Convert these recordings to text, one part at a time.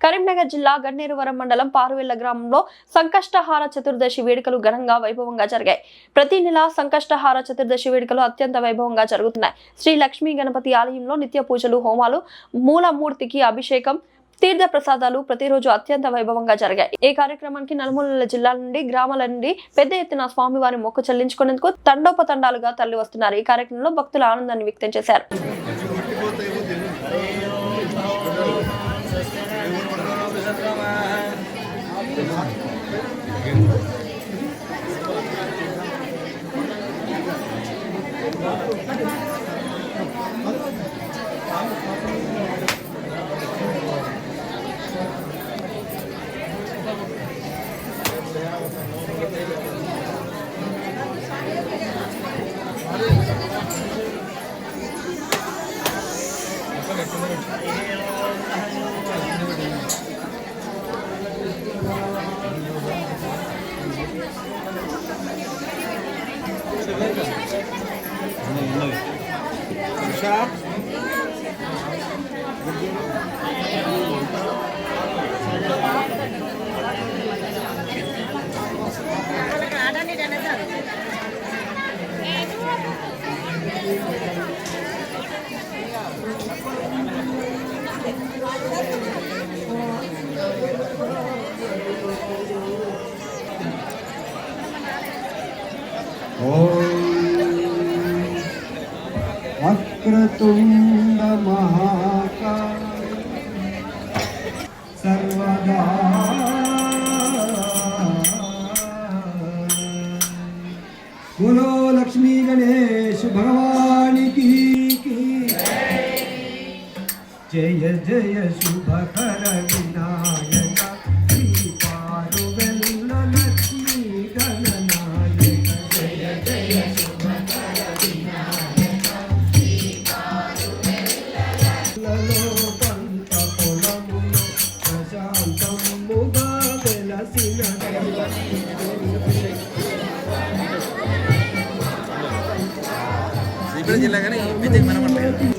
కరీంనగర్ జిల్లా గన్నేరువరం మండలం పారువెల్ల గ్రామంలో సంకష్టహార చతుర్దశి వేడుకలు ఘనంగా వైభవంగా జరిగాయి. ప్రతి నెల సంకష్టహార చతుర్దశి వేడుకలు అత్యంత వైభవంగా జరుగుతున్నాయి. శ్రీ లక్ష్మీ గణపతి ఆలయంలో నిత్య పూజలు, హోమాలు, మూలమూర్తికి అభిషేకం, తీర్థ ప్రసాదాలు ప్రతిరోజు అత్యంత వైభవంగా జరిగాయి. ఈ కార్యక్రమానికి నలుమూలల జిల్లాల నుండి, గ్రామాల నుండి పెద్ద ఎత్తున స్వామివారి మొక్కు చెల్లించుకునేందుకు తండోపతండాలుగా తరలి వస్తున్నారు. ఈ కార్యక్రమంలో భక్తుల ఆనందాన్ని వ్యక్తం చేశారు. वक्रतुंड महाकाय सर्वदा बोलो लक्ष्मी गणेश भगवान की जय जय शुभकर विनायक श्री पारुवेल्ल लक्ष्मी गणनायक जय जय शुभकर विनायक श्री पारुवेल्ल पंत पुलमुलो प्रशांतमुगा वेलसिन ఇప్పుడు జిల్లా కానీ మీటింగ్ మనమట్లేదు.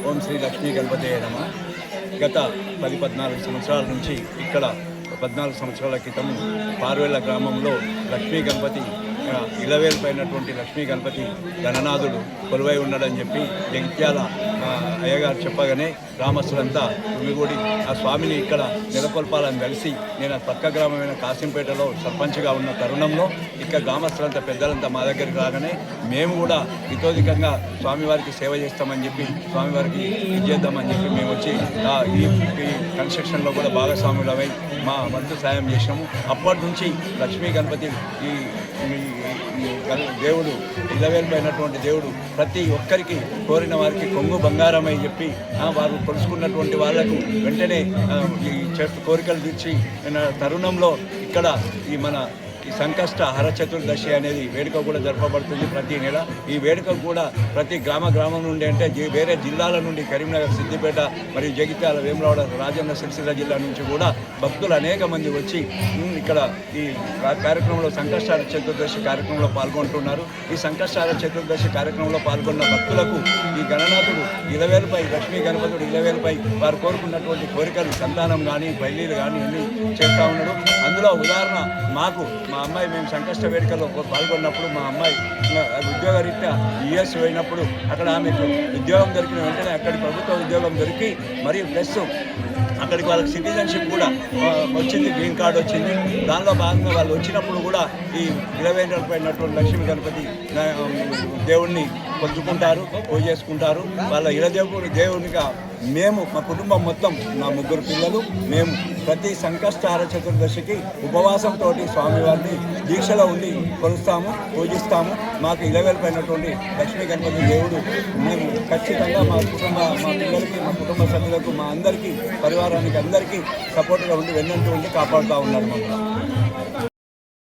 ఓం శ్రీ లక్ష్మీ గణపతి నమః. గత 10-14 సంవత్సరాల నుంచి ఇక్కడ 14 సంవత్సరాల క్రితం పారువెల్ల గ్రామంలో లక్ష్మీ గణపతి ఇలవేల్పైనటువంటి లక్ష్మీ గణపతి గణనాథుడు కొలువై ఉన్నాడని చెప్పి జగిత్యాల అయ్యగారు చెప్పగానే గ్రామస్తులంతా తుమ్మిగూడి ఆ స్వామిని ఇక్కడ నెలకొల్పాలని కలిసి నేను పక్క గ్రామమైన కాసింపేటలో సర్పంచ్గా ఉన్న తరుణంలో ఇక్కడ గ్రామస్తులంతా పెద్దలంతా మా దగ్గరికి రాగానే మేము కూడా ఇతోధికంగా స్వామివారికి సేవ చేస్తామని చెప్పి స్వామివారికి చేద్దామని చెప్పి మేము వచ్చి ఈ కన్స్ట్రక్షన్లో కూడా భాగస్వాములమై మా వంతు సాయం చేసినాము. అప్పటి నుంచి లక్ష్మీ గణపతి ఈ దేవుడు ఇలవేల్పైనటువంటి దేవుడు ప్రతి ఒక్కరికి కోరిన వారికి కొంగు బంగారమై చెప్పి వారు కొలుసుకున్నటువంటి వాళ్లకు వెంటనే ఈ కోరికలు తీర్చి తరుణంలో ఇక్కడ ఈ మన ఈ సంకష్ట హర చతుర్దశి అనేది వేడుక కూడా జరపబడుతుంది ప్రతి నెల. ఈ వేడుక కూడా ప్రతి గ్రామం నుండి అంటే వేరే జిల్లాల నుండి కరీంనగర్, సిద్దిపేట మరియు జగిత్యాల, వేములవాడ, రాజన్న సిరిసిల్ల జిల్లా నుంచి కూడా భక్తులు అనేక మంది వచ్చి ఇక్కడ ఈ కార్యక్రమంలో సంకష్ట చతుర్దశి కార్యక్రమంలో పాల్గొంటున్నారు. ఈ సంకష్ట చతుర్దశి కార్యక్రమంలో పాల్గొన్న భక్తులకు ఈ గణనాథుడు ఇలవేలుపై, లక్ష్మీ గణపతుడు ఇలవేలుపై వారు కోరుకున్నటువంటి కోరికలు, సంతానం కానీ, బయలీలు కానీ అన్నీ చేస్తూ ఉన్నాడు. అందులో ఉదాహరణ మాకు మా అమ్మాయి మేము సంకష్ట వేడుకలో పాల్గొన్నప్పుడు మా అమ్మాయి ఉద్యోగరీత్యా యుఎస్ పోయినప్పుడు అక్కడ ఆమెకు ఉద్యోగం దొరికిన వెంటనే అక్కడి ప్రభుత్వ ఉద్యోగం దొరికి మరియు ప్లస్ అక్కడికి వాళ్ళకి సిటిజన్షిప్ కూడా వచ్చింది, గ్రీన్ కార్డు వచ్చింది. దానిలో భాగంగా వాళ్ళు వచ్చినప్పుడు కూడా ఈ 20 ఏళ్ళ పైనటువంటి లక్ష్మీ గణపతి దేవుణ్ణి కొలుచుకుంటారు, పూజ చేసుకుంటారు. వాళ్ళ దేవునిగా మేము మా కుటుంబం మొత్తం, నా 3 పిల్లలు, మేము ప్రతి సంకష్టహార చతుర్దశికి ఉపవాసంతో స్వామివారిని దీక్షలో ఉండి కొలుస్తాము, పూజిస్తాము. మాకు 20 పైనటువంటి లక్ష్మీ గణపతి దేవుడు మేము ఖచ్చితంగా మా పిల్లలకి, మా కుటుంబ సభ్యులకు, మా అందరికీ, పరివారానికి అందరికీ సపోర్ట్గా ఉండి వెన్నంటూ ఉండి కాపాడుతూ ఉన్నారు మమ్మల్ని.